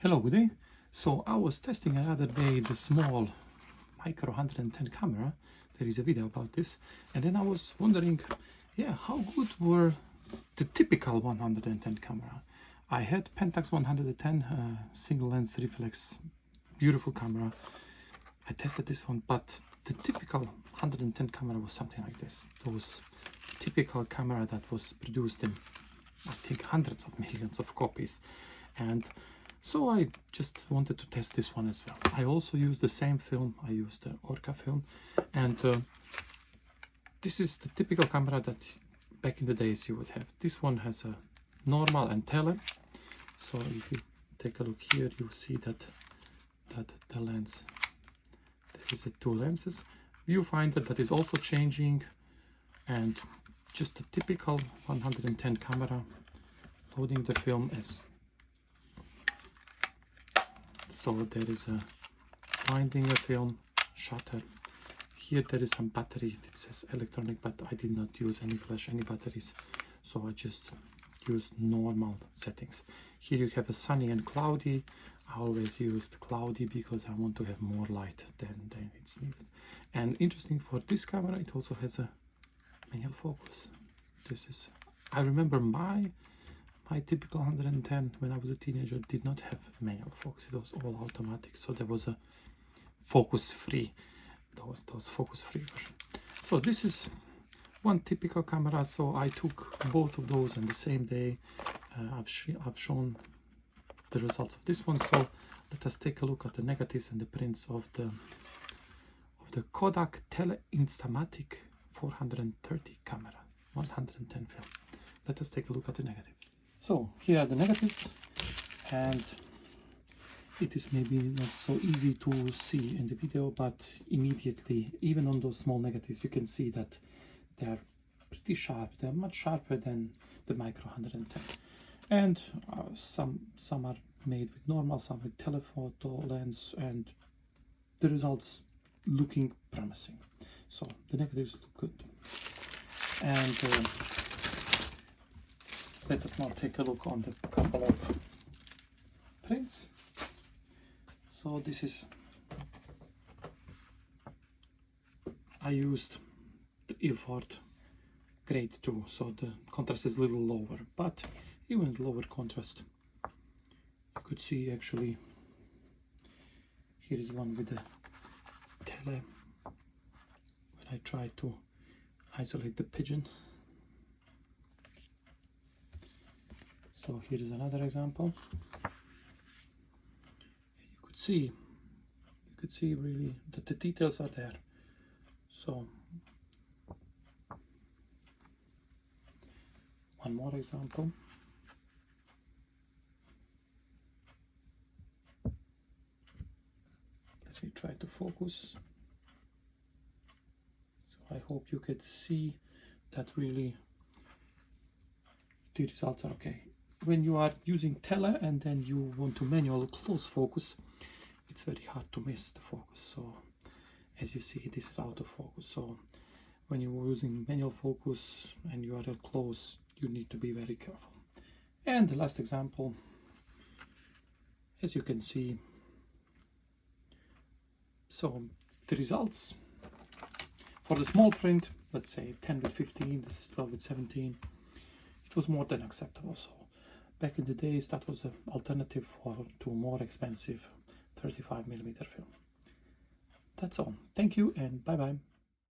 Hello, good day. So I was testing the other day the small micro 110 camera. There is a video about this, and then I was wondering, how good were the typical 110 camera. I had Pentax 110 single lens reflex, beautiful camera. I tested this one, but the typical 110 camera was something like this. Those typical camera that was produced in, I think, hundreds of millions of copies. And so I just wanted to test this one as well. I also used the same film. I used the Orca film, and this is the typical camera that back in the days you would have. This one has a normal and tele. So if you take a look here, you see that the lens, there is two lenses. Viewfinder that is also changing, and just a typical 110 camera. Loading the film as so there is a binding a film, shutter. Here there is some battery. It says electronic, but I did not use any flash, any batteries. So I just used normal settings. Here you have a sunny and cloudy. I always used cloudy because I want to have more light than it's needed. And interesting for this camera, it also has a manual focus. This is, I remember my typical 110 when I was a teenager did not have manual focus. It was all automatic, so there was a focus free, those focus free version. So this is one typical camera. So I took both of those on the same day. I've shown the results of this one. So let us take a look at the negatives and the prints of the Kodak Tele-Instamatic 430 camera 110 film. Let us take a look at the negative. So here are the negatives, and it is maybe not so easy to see in the video, but immediately, even on those small negatives, you can see that they are pretty sharp. They are much sharper than the micro 110. And some are made with normal, some with telephoto lens, and the results looking promising. So the negatives look good. And let us now take a look on the couple of prints. So this is, I used the Ilford grade 2, so the contrast is a little lower, but even with lower contrast, you could see actually, here is one with the tele, when I try to isolate the pigeon. So here is another example. You could see really that the details are there. So one more example. Let me try to focus. So I hope you could see that really the results are okay. When you are using tele and then you want to manual close focus, it's very hard to miss the focus. So as you see, this is out of focus. So when you're using manual focus and you are close, you need to be very careful. And the last example, as you can see, so the results for the small print, let's say 10 with 15, this is 12 with 17, it was more than acceptable. So back in the days, that was an alternative to more expensive 35mm film. That's all. Thank you and bye-bye.